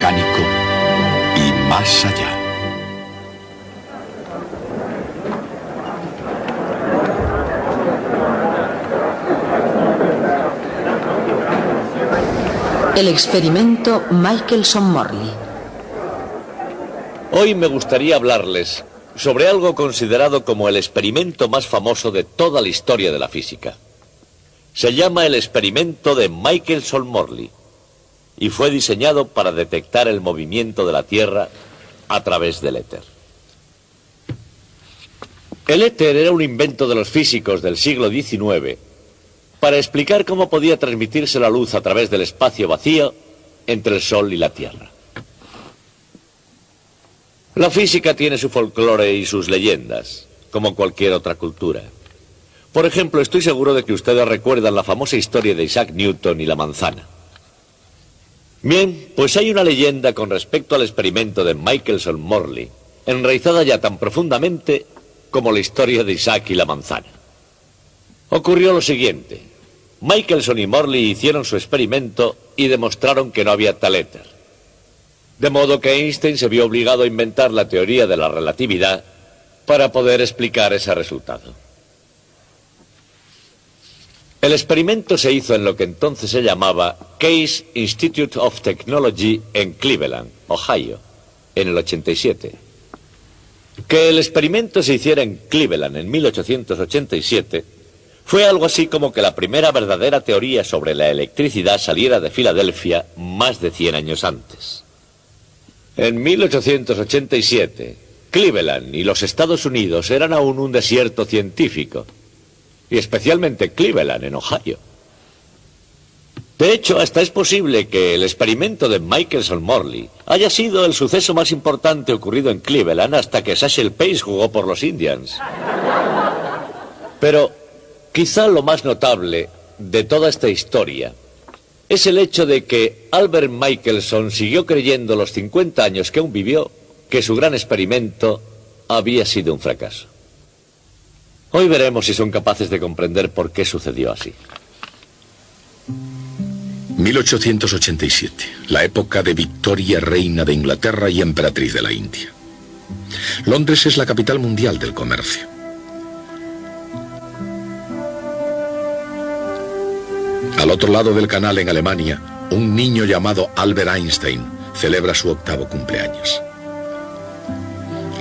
mecánico y más allá. El experimento Michelson-Morley. Hoy me gustaría hablarles sobre algo considerado como el experimento más famoso de toda la historia de la física. Se llama el experimento de Michelson-Morley y fue diseñado para detectar el movimiento de la Tierra a través del éter. El éter era un invento de los físicos del siglo XIX para explicar cómo podía transmitirse la luz a través del espacio vacío entre el Sol y la Tierra. La física tiene su folclore y sus leyendas, como cualquier otra cultura. Por ejemplo, estoy seguro de que ustedes recuerdan la famosa historia de Isaac Newton y la manzana. Bien, pues hay una leyenda con respecto al experimento de Michelson-Morley, enraizada ya tan profundamente como la historia de Isaac y la manzana. Ocurrió lo siguiente. Michelson y Morley hicieron su experimento y demostraron que no había tal éter. De modo que Einstein se vio obligado a inventar la teoría de la relatividad para poder explicar ese resultado. El experimento se hizo en lo que entonces se llamaba Case Institute of Technology en Cleveland, Ohio, en el 87. Que el experimento se hiciera en Cleveland en 1887 fue algo así como que la primera verdadera teoría sobre la electricidad saliera de Filadelfia más de 100 años antes. En 1887, Cleveland y los Estados Unidos eran aún un desierto científico, y especialmente Cleveland, en Ohio. De hecho, hasta es posible que el experimento de Michelson-Morley haya sido el suceso más importante ocurrido en Cleveland hasta que Satchel Paige jugó por los Indians. Pero quizá lo más notable de toda esta historia es el hecho de que Albert Michelson siguió creyendo los 50 años que aún vivió que su gran experimento había sido un fracaso. Hoy veremos si son capaces de comprender por qué sucedió así. 1887, la época de Victoria, reina de Inglaterra y emperatriz de la India. Londres es la capital mundial del comercio. Al otro lado del canal, en Alemania, un niño llamado Albert Einstein celebra su 8º cumpleaños.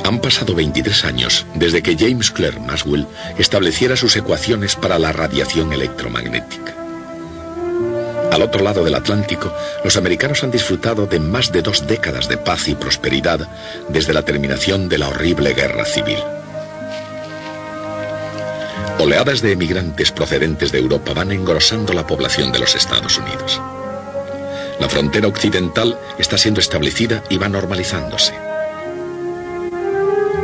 Han pasado 23 años desde que James Clerk Maxwell estableciera sus ecuaciones para la radiación electromagnética. Al otro lado del Atlántico, los americanos han disfrutado de más de 2 décadas de paz y prosperidad desde la terminación de la horrible guerra civil. Oleadas de emigrantes procedentes de Europa van engrosando la población de los Estados Unidos. La frontera occidental está siendo establecida y va normalizándose.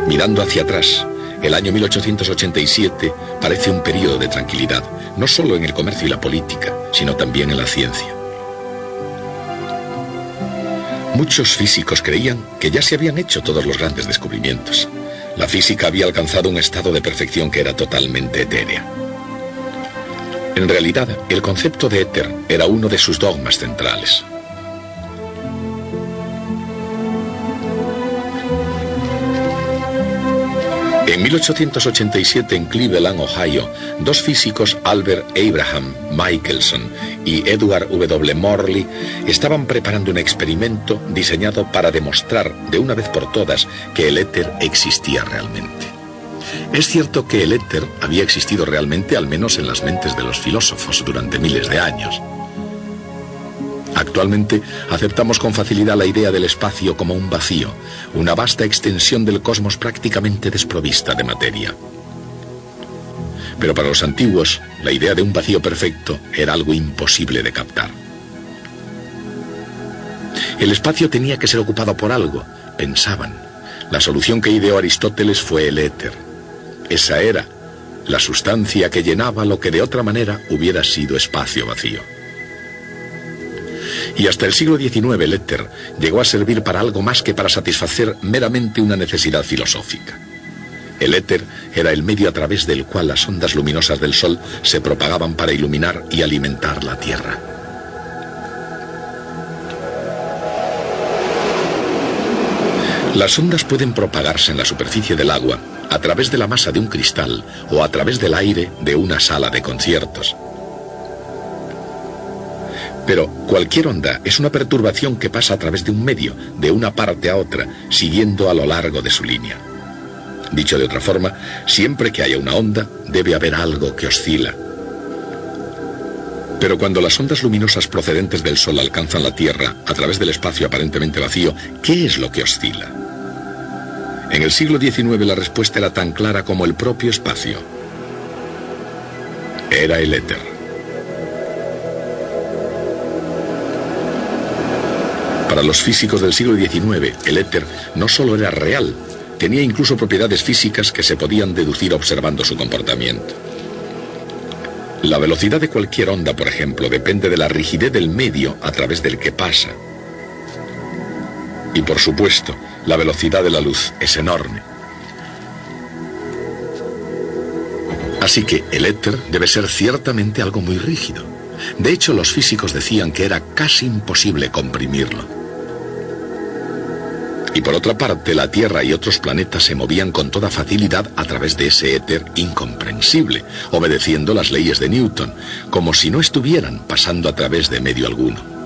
Mirando hacia atrás, el año 1887 parece un periodo de tranquilidad, no solo en el comercio y la política, sino también en la ciencia. Muchos físicos creían que ya se habían hecho todos los grandes descubrimientos. La física había alcanzado un estado de perfección que era totalmente etérea. En realidad, el concepto de éter era uno de sus dogmas centrales. En 1887, en Cleveland, Ohio, 2 físicos, Albert Abraham Michelson y Edward W. Morley, estaban preparando un experimento diseñado para demostrar de una vez por todas que el éter existía realmente. Es cierto que el éter había existido realmente, al menos en las mentes de los filósofos, durante miles de años. Actualmente aceptamos con facilidad la idea del espacio como un vacío, una vasta extensión del cosmos prácticamente desprovista de materia. Pero para los antiguos, la idea de un vacío perfecto era algo imposible de captar. El espacio tenía que ser ocupado por algo, pensaban. La solución que ideó Aristóteles fue el éter. Esa era la sustancia que llenaba lo que de otra manera hubiera sido espacio vacío. Y hasta el siglo XIX el éter llegó a servir para algo más que para satisfacer meramente una necesidad filosófica. El éter era el medio a través del cual las ondas luminosas del Sol se propagaban para iluminar y alimentar la Tierra. Las ondas pueden propagarse en la superficie del agua a través de la masa de un cristal o a través del aire de una sala de conciertos. Pero cualquier onda es una perturbación que pasa a través de un medio, de una parte a otra, siguiendo a lo largo de su línea. Dicho de otra forma, siempre que haya una onda, debe haber algo que oscila. Pero cuando las ondas luminosas procedentes del Sol alcanzan la Tierra a través del espacio aparentemente vacío, ¿qué es lo que oscila? En el siglo XIX la respuesta era tan clara como el propio espacio. Era el éter. Para los físicos del siglo XIX, el éter no solo era real, tenía incluso propiedades físicas que se podían deducir observando su comportamiento. La velocidad de cualquier onda, por ejemplo, depende de la rigidez del medio a través del que pasa. Y por supuesto, la velocidad de la luz es enorme. Así que el éter debe ser ciertamente algo muy rígido. De hecho, los físicos decían que era casi imposible comprimirlo. Y por otra parte, la Tierra y otros planetas se movían con toda facilidad a través de ese éter incomprensible, obedeciendo las leyes de Newton, como si no estuvieran pasando a través de medio alguno.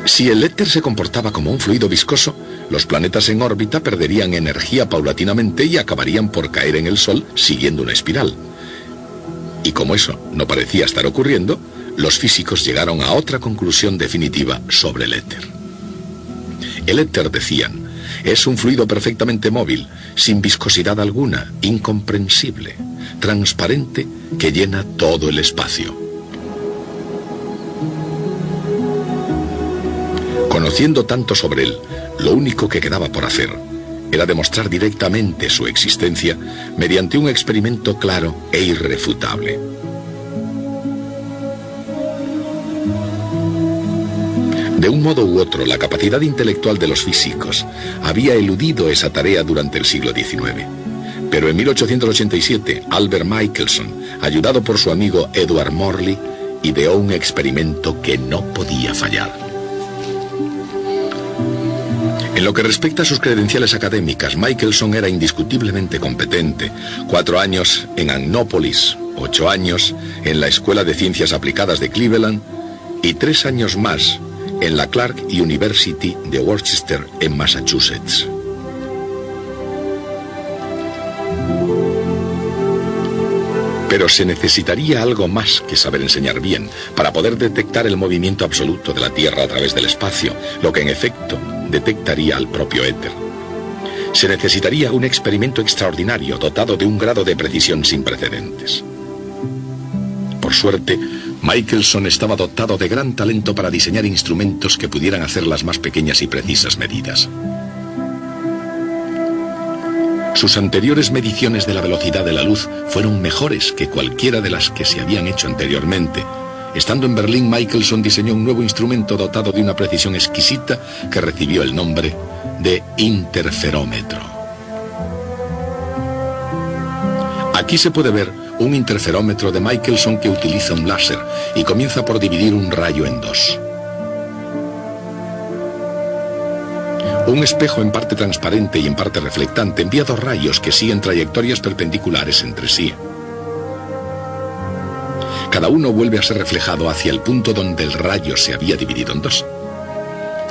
Si el éter se comportaba como un fluido viscoso, los planetas en órbita perderían energía paulatinamente y acabarían por caer en el Sol siguiendo una espiral. Y como eso no parecía estar ocurriendo, los físicos llegaron a otra conclusión definitiva sobre el éter. El éter, decían, es un fluido perfectamente móvil, sin viscosidad alguna, incomprensible, transparente, que llena todo el espacio. Conociendo tanto sobre él, lo único que quedaba por hacer era demostrar directamente su existencia mediante un experimento claro e irrefutable. De un modo u otro, la capacidad intelectual de los físicos había eludido esa tarea durante el siglo XIX. Pero en 1887, Albert Michelson, ayudado por su amigo Edward Morley, ideó un experimento que no podía fallar. En lo que respecta a sus credenciales académicas, Michelson era indiscutiblemente competente. 4 años en Agnópolis, 8 años en la Escuela de Ciencias Aplicadas de Cleveland y 3 años más en la Clark University de Worcester, en Massachusetts. Pero se necesitaría algo más que saber enseñar bien para poder detectar el movimiento absoluto de la Tierra a través del espacio, lo que en efecto detectaría al propio éter. Se necesitaría un experimento extraordinario dotado de un grado de precisión sin precedentes. Por suerte, Michelson estaba dotado de gran talento para diseñar instrumentos que pudieran hacer las más pequeñas y precisas medidas. Sus anteriores mediciones de la velocidad de la luz fueron mejores que cualquiera de las que se habían hecho anteriormente. Estando en Berlín, Michelson diseñó un nuevo instrumento dotado de una precisión exquisita que recibió el nombre de interferómetro. Aquí se puede ver un interferómetro de Michelson que utiliza un láser y comienza por dividir un rayo en dos. Un espejo en parte transparente y en parte reflectante envía 2 rayos que siguen trayectorias perpendiculares entre sí. Cada uno vuelve a ser reflejado hacia el punto donde el rayo se había dividido en 2.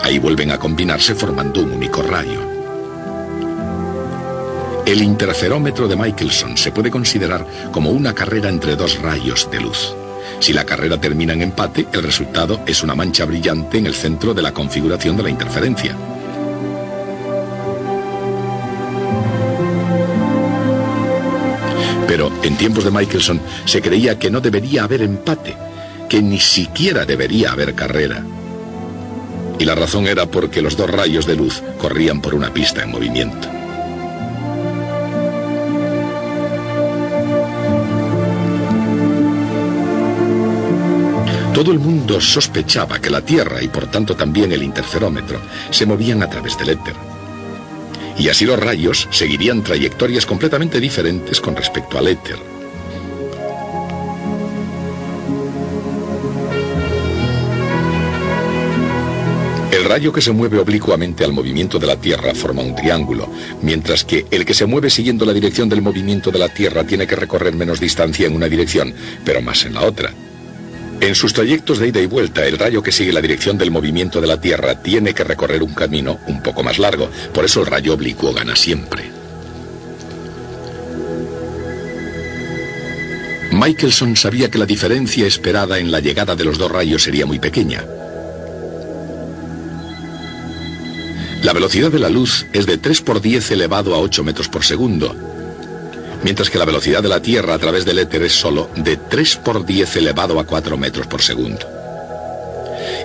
Ahí vuelven a combinarse formando un único rayo. El interferómetro de Michelson se puede considerar como una carrera entre 2 rayos de luz. Si la carrera termina en empate, el resultado es una mancha brillante en el centro de la configuración de la interferencia. Pero en tiempos de Michelson se creía que no debería haber empate, que ni siquiera debería haber carrera. Y la razón era porque los 2 rayos de luz corrían por una pista en movimiento. Todo el mundo sospechaba que la Tierra y por tanto también el interferómetro se movían a través del éter. Y así los rayos seguirían trayectorias completamente diferentes con respecto al éter. El rayo que se mueve oblicuamente al movimiento de la Tierra forma un triángulo, mientras que el que se mueve siguiendo la dirección del movimiento de la Tierra tiene que recorrer menos distancia en una dirección, pero más en la otra. En sus trayectos de ida y vuelta, el rayo que sigue la dirección del movimiento de la Tierra tiene que recorrer un camino un poco más largo, por eso el rayo oblicuo gana siempre. Michelson sabía que la diferencia esperada en la llegada de los dos rayos sería muy pequeña. La velocidad de la luz es de 3 por 10 elevado a 8 metros por segundo, mientras que la velocidad de la Tierra a través del éter es solo de 3 por 10 elevado a 4 metros por segundo.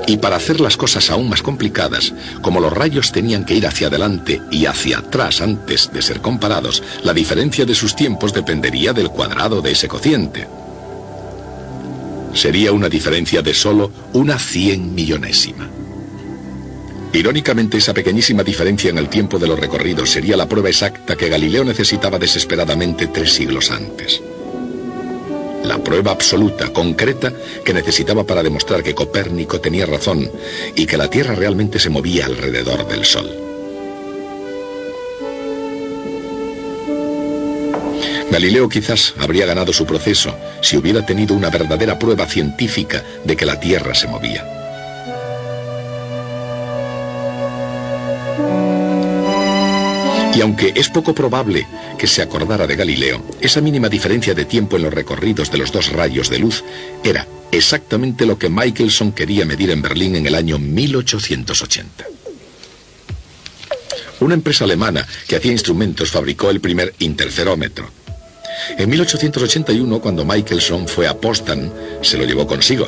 Y para hacer las cosas aún más complicadas, como los rayos tenían que ir hacia adelante y hacia atrás antes de ser comparados, la diferencia de sus tiempos dependería del cuadrado de ese cociente. Sería una diferencia de solo una 100 millonésima. Irónicamente, esa pequeñísima diferencia en el tiempo de los recorridos sería la prueba exacta que Galileo necesitaba desesperadamente 3 siglos antes. La prueba absoluta, concreta, que necesitaba para demostrar que Copérnico tenía razón y que la Tierra realmente se movía alrededor del Sol. Galileo quizás habría ganado su proceso si hubiera tenido una verdadera prueba científica de que la Tierra se movía. Y aunque es poco probable que se acordara de Galileo, esa mínima diferencia de tiempo en los recorridos de los dos rayos de luz era exactamente lo que Michelson quería medir en Berlín en el año 1880. Una empresa alemana que hacía instrumentos fabricó el primer interferómetro. En 1881, cuando Michelson fue a Potsdam, se lo llevó consigo.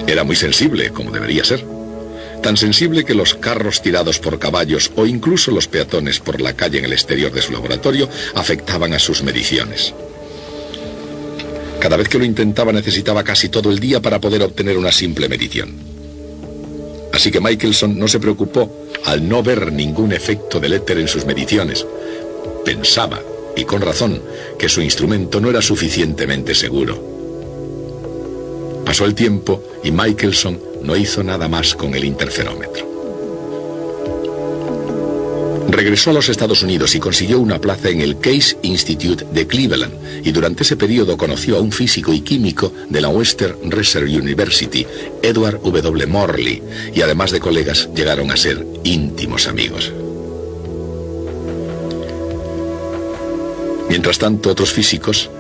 Era muy sensible, como debería ser. Tan sensible que los carros tirados por caballos o incluso los peatones por la calle en el exterior de su laboratorio afectaban a sus mediciones. Cada vez que lo intentaba necesitaba casi todo el día para poder obtener una simple medición. Así que Michelson no se preocupó al no ver ningún efecto del éter en sus mediciones. Pensaba, y con razón, que su instrumento no era suficientemente seguro. Pasó el tiempo y Michelson no hizo nada más con el interferómetro. Regresó a los Estados Unidos y consiguió una plaza en el Case Institute de Cleveland, y durante ese periodo conoció a un físico y químico de la Western Reserve University, Edward W. Morley, y además de colegas llegaron a ser íntimos amigos. Mientras tanto, otros físicos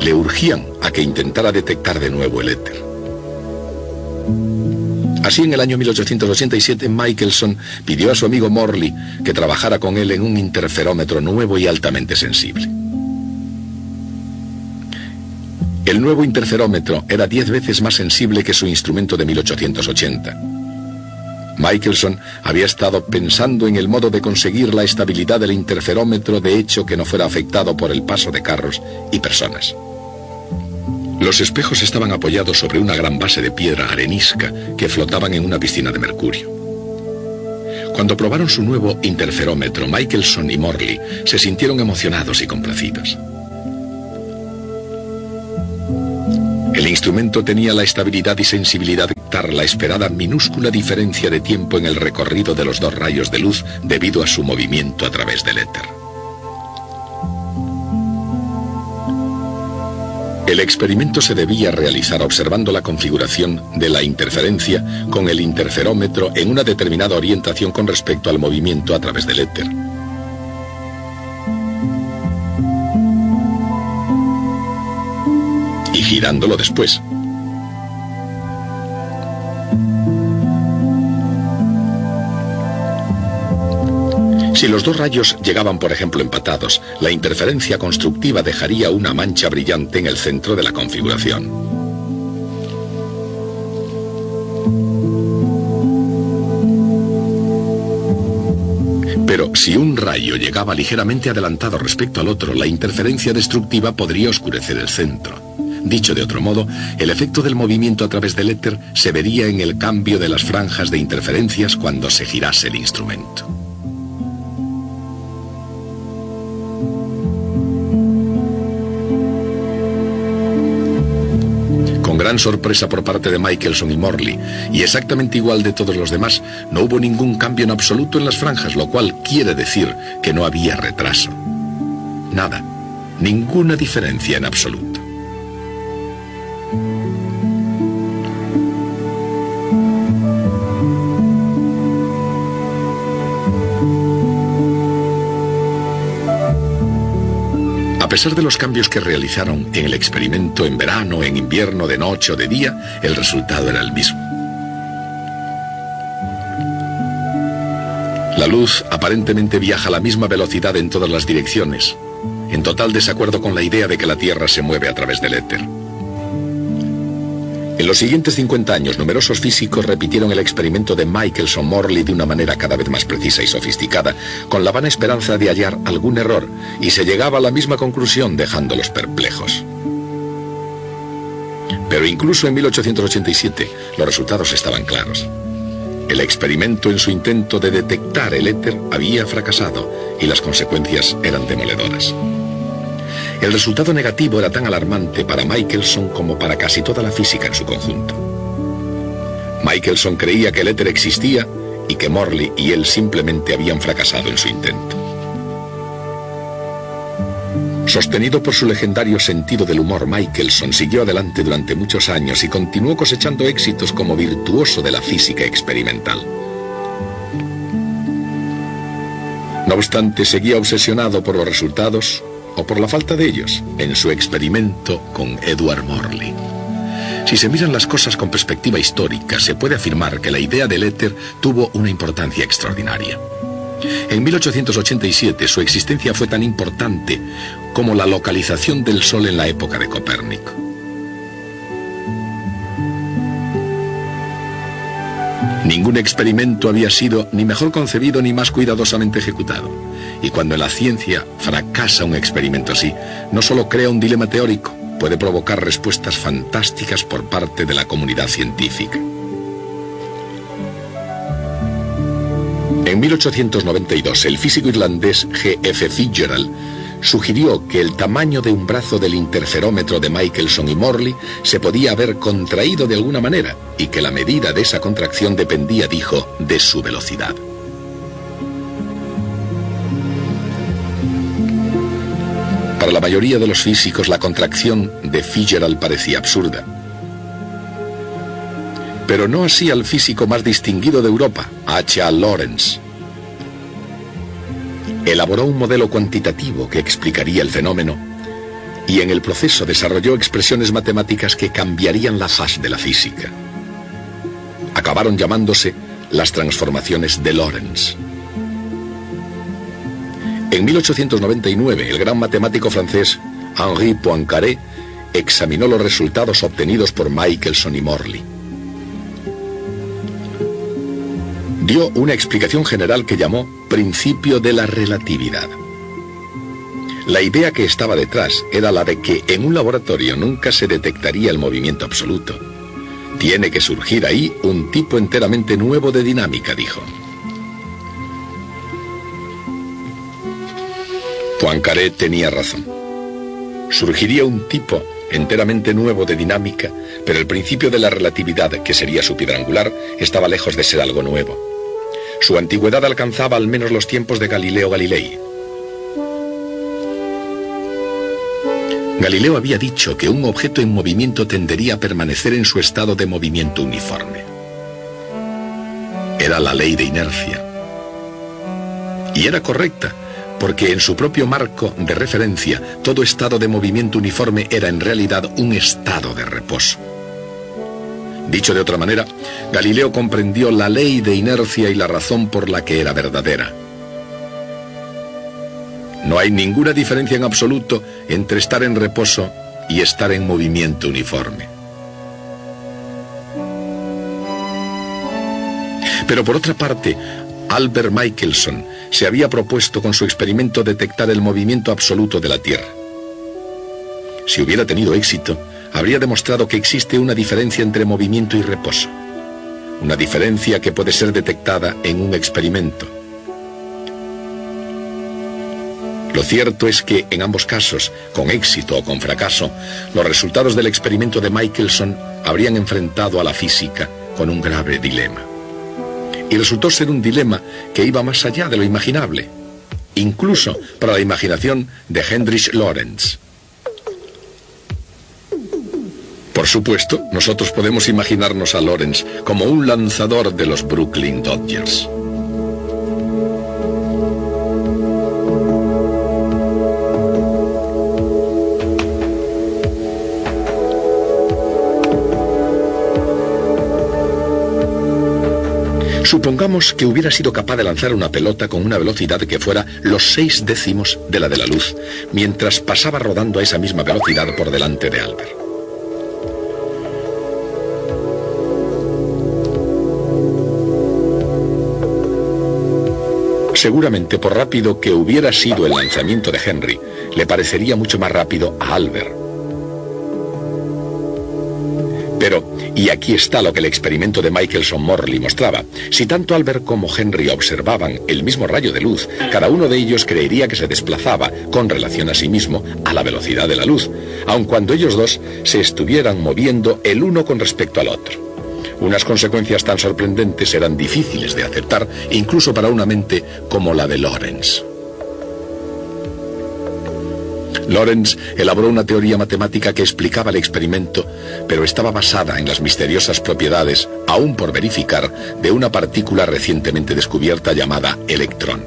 le urgían a que intentara detectar de nuevo el éter. Así, en el año 1887, Michelson pidió a su amigo Morley que trabajara con él en un interferómetro nuevo y altamente sensible. El nuevo interferómetro era 10 veces más sensible que su instrumento de 1880. Michelson había estado pensando en el modo de conseguir la estabilidad del interferómetro, de hecho que no fuera afectado por el paso de carros y personas. Los espejos estaban apoyados sobre una gran base de piedra arenisca que flotaban en una piscina de mercurio. Cuando probaron su nuevo interferómetro, Michelson y Morley se sintieron emocionados y complacidos. El instrumento tenía la estabilidad y sensibilidad de detectar la esperada minúscula diferencia de tiempo en el recorrido de los dos rayos de luz debido a su movimiento a través del éter. El experimento se debía realizar observando la configuración de la interferencia con el interferómetro en una determinada orientación con respecto al movimiento a través del éter. Y girándolo después. Si los dos rayos llegaban, por ejemplo, empatados, la interferencia constructiva dejaría una mancha brillante en el centro de la configuración. Pero si un rayo llegaba ligeramente adelantado respecto al otro, la interferencia destructiva podría oscurecer el centro. Dicho de otro modo, el efecto del movimiento a través del éter se vería en el cambio de las franjas de interferencias cuando se girase el instrumento. Con gran sorpresa por parte de Michelson y Morley, y exactamente igual de todos los demás, no hubo ningún cambio en absoluto en las franjas, lo cual quiere decir que no había retraso. Nada, ninguna diferencia en absoluto. A pesar de los cambios que realizaron en el experimento en verano, en invierno, de noche o de día, el resultado era el mismo. La luz aparentemente viaja a la misma velocidad en todas las direcciones, en total desacuerdo con la idea de que la Tierra se mueve a través del éter. En los siguientes 50 años, numerosos físicos repitieron el experimento de Michelson-Morley de una manera cada vez más precisa y sofisticada, con la vana esperanza de hallar algún error, y se llegaba a la misma conclusión, dejándolos perplejos. Pero incluso en 1887, los resultados estaban claros. El experimento en su intento de detectar el éter había fracasado, y las consecuencias eran demoledoras. El resultado negativo era tan alarmante para Michelson como para casi toda la física en su conjunto. Michelson creía que el éter existía y que Morley y él simplemente habían fracasado en su intento. Sostenido por su legendario sentido del humor, Michelson siguió adelante durante muchos años y continuó cosechando éxitos como virtuoso de la física experimental. No obstante, seguía obsesionado por los resultados, o por la falta de ellos, en su experimento con Edward Morley. Si se miran las cosas con perspectiva histórica, se puede afirmar que la idea del éter tuvo una importancia extraordinaria. En 1887 su existencia fue tan importante como la localización del Sol en la época de Copérnico. Ningún experimento había sido ni mejor concebido ni más cuidadosamente ejecutado. Y cuando en la ciencia fracasa un experimento así, no solo crea un dilema teórico, puede provocar respuestas fantásticas por parte de la comunidad científica. En 1892, el físico irlandés G.F. Fitzgerald sugirió que el tamaño de un brazo del interferómetro de Michelson y Morley se podía haber contraído de alguna manera y que la medida de esa contracción dependía, dijo, de su velocidad. Para la mayoría de los físicos, la contracción de Fitzgerald parecía absurda. Pero no así al físico más distinguido de Europa, H.A. Lorentz. Elaboró un modelo cuantitativo que explicaría el fenómeno y en el proceso desarrolló expresiones matemáticas que cambiarían la faz de la física. Acabaron llamándose las transformaciones de Lorentz. En 1899, el gran matemático francés Henri Poincaré examinó los resultados obtenidos por Michelson y Morley. Dio una explicación general que llamó principio de la relatividad. La idea que estaba detrás era la de que en un laboratorio nunca se detectaría el movimiento absoluto. Tiene que surgir ahí un tipo enteramente nuevo de dinámica, dijo. Poincaré tenía razón. Surgiría un tipo enteramente nuevo de dinámica, pero el principio de la relatividad, que sería su piedra angular, estaba lejos de ser algo nuevo. Su antigüedad alcanzaba al menos los tiempos de Galileo Galilei. Galileo había dicho que un objeto en movimiento tendería a permanecer en su estado de movimiento uniforme. Era la ley de inercia. Y era correcta, porque en su propio marco de referencia, todo estado de movimiento uniforme era en realidad un estado de reposo. Dicho de otra manera, Galileo comprendió la ley de inercia y la razón por la que era verdadera. No hay ninguna diferencia en absoluto entre estar en reposo y estar en movimiento uniforme. Pero por otra parte, Albert Michelson se había propuesto con su experimento detectar el movimiento absoluto de la Tierra. Si hubiera tenido éxito, habría demostrado que existe una diferencia entre movimiento y reposo. Una diferencia que puede ser detectada en un experimento. Lo cierto es que en ambos casos, con éxito o con fracaso, los resultados del experimento de Michelson habrían enfrentado a la física con un grave dilema. Y resultó ser un dilema que iba más allá de lo imaginable, incluso para la imaginación de Heinrich Lorentz. Por supuesto, nosotros podemos imaginarnos a Lorentz como un lanzador de los Brooklyn Dodgers. Supongamos que hubiera sido capaz de lanzar una pelota con una velocidad que fuera los 6 décimos de la de la luz, mientras pasaba rodando a esa misma velocidad por delante de Albert. Seguramente, por rápido que hubiera sido el lanzamiento de Henry, le parecería mucho más rápido a Albert. Pero, y aquí está lo que el experimento de Michelson-Morley mostraba, si tanto Albert como Henry observaban el mismo rayo de luz, cada uno de ellos creería que se desplazaba, con relación a sí mismo, a la velocidad de la luz, aun cuando ellos dos se estuvieran moviendo el uno con respecto al otro. Unas consecuencias tan sorprendentes eran difíciles de aceptar, incluso para una mente como la de Lorentz. Lorentz elaboró una teoría matemática que explicaba el experimento, pero estaba basada en las misteriosas propiedades, aún por verificar, de una partícula recientemente descubierta llamada electrón.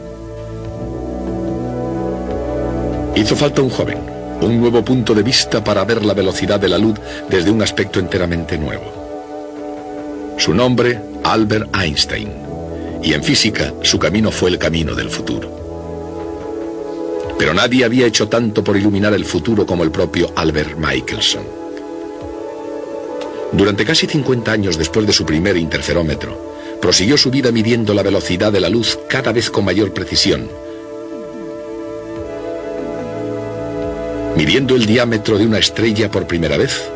Hizo falta un joven, un nuevo punto de vista para ver la velocidad de la luz desde un aspecto enteramente nuevo. Su nombre, Albert Einstein, y en física su camino fue el camino del futuro. Pero nadie había hecho tanto por iluminar el futuro como el propio Albert Michelson. Durante casi 50 años después de su primer interferómetro, prosiguió su vida midiendo la velocidad de la luz cada vez con mayor precisión, midiendo el diámetro de una estrella por primera vez,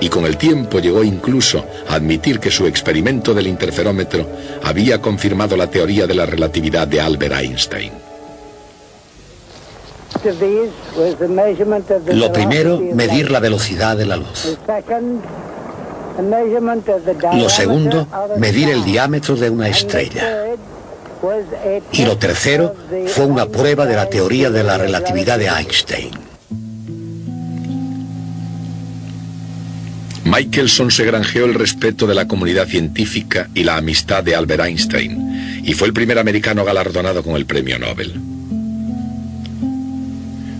y con el tiempo llegó incluso a admitir que su experimento del interferómetro había confirmado la teoría de la relatividad de Albert Einstein. Lo primero, medir la velocidad de la luz. Lo segundo, medir el diámetro de una estrella. Y lo tercero, fue una prueba de la teoría de la relatividad de Einstein. Michelson se granjeó el respeto de la comunidad científica y la amistad de Albert Einstein, y fue el primer americano galardonado con el premio Nobel.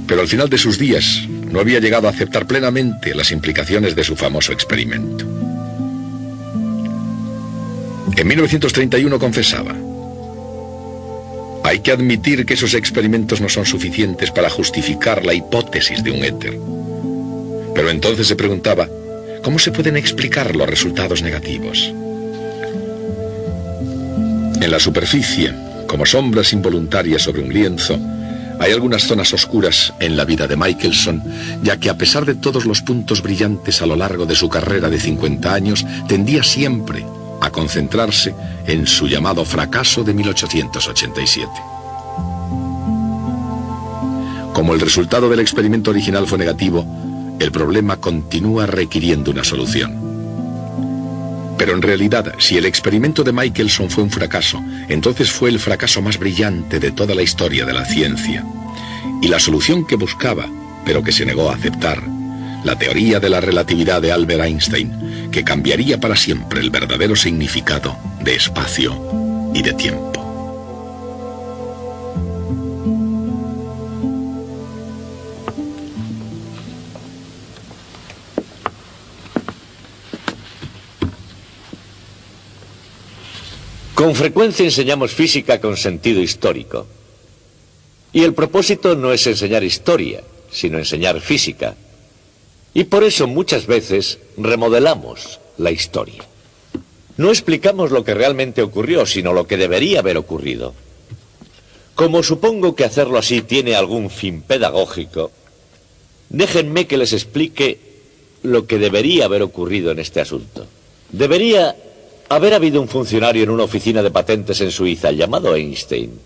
Pero al final de sus días no había llegado a aceptar plenamente las implicaciones de su famoso experimento. En 1931 confesaba: hay que admitir que esos experimentos no son suficientes para justificar la hipótesis de un éter. Pero entonces se preguntaba, ¿cómo se pueden explicar los resultados negativos? En la superficie, como sombras involuntarias sobre un lienzo, hay algunas zonas oscuras en la vida de Michelson, ya que a pesar de todos los puntos brillantes a lo largo de su carrera de 50 años, tendía siempre a concentrarse en su llamado fracaso de 1887. Como el resultado del experimento original fue negativo, el problema continúa requiriendo una solución. Pero en realidad, si el experimento de Michelson fue un fracaso, entonces fue el fracaso más brillante de toda la historia de la ciencia. Y la solución que buscaba, pero que se negó a aceptar, la teoría de la relatividad de Albert Einstein, que cambiaría para siempre el verdadero significado de espacio y de tiempo. Con frecuencia enseñamos física con sentido histórico. Y el propósito no es enseñar historia, sino enseñar física. Y por eso muchas veces remodelamos la historia. No explicamos lo que realmente ocurrió, sino lo que debería haber ocurrido. Como supongo que hacerlo así tiene algún fin pedagógico, déjenme que les explique lo que debería haber ocurrido en este asunto. Debería haber habido un funcionario en una oficina de patentes en Suiza llamado Einstein,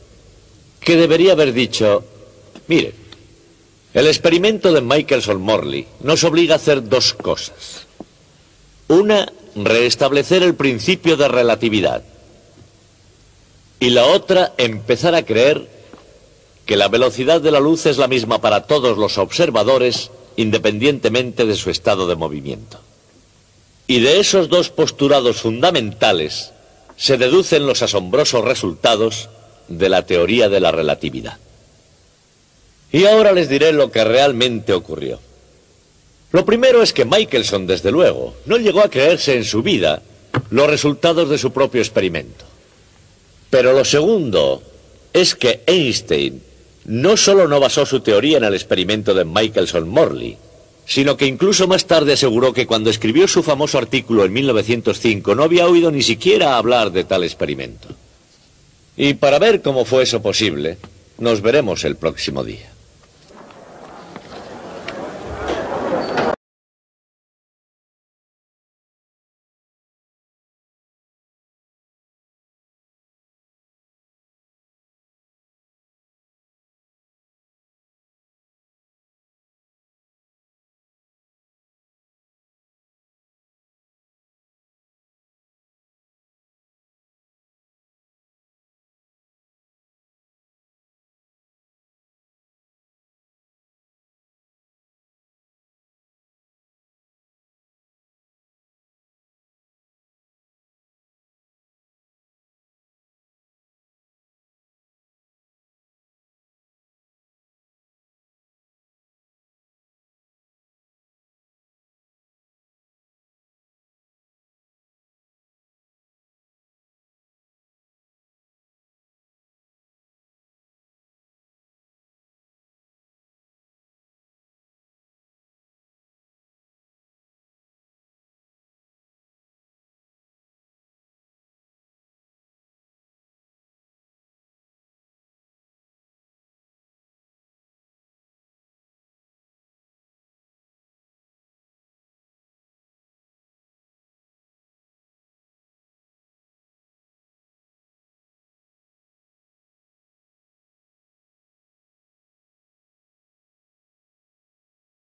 que debería haber dicho: Miren, el experimento de Michelson-Morley nos obliga a hacer dos cosas. Una, restablecer el principio de relatividad. Y la otra, empezar a creer que la velocidad de la luz es la misma para todos los observadores, independientemente de su estado de movimiento. Y de esos dos postulados fundamentales se deducen los asombrosos resultados de la teoría de la relatividad. Y ahora les diré lo que realmente ocurrió. Lo primero es que Michelson, desde luego, no llegó a creerse en su vida los resultados de su propio experimento. Pero lo segundo es que Einstein no solo no basó su teoría en el experimento de Michelson-Morley, sino que incluso más tarde aseguró que cuando escribió su famoso artículo en 1905 no había oído ni siquiera hablar de tal experimento. Y para ver cómo fue eso posible, nos veremos el próximo día.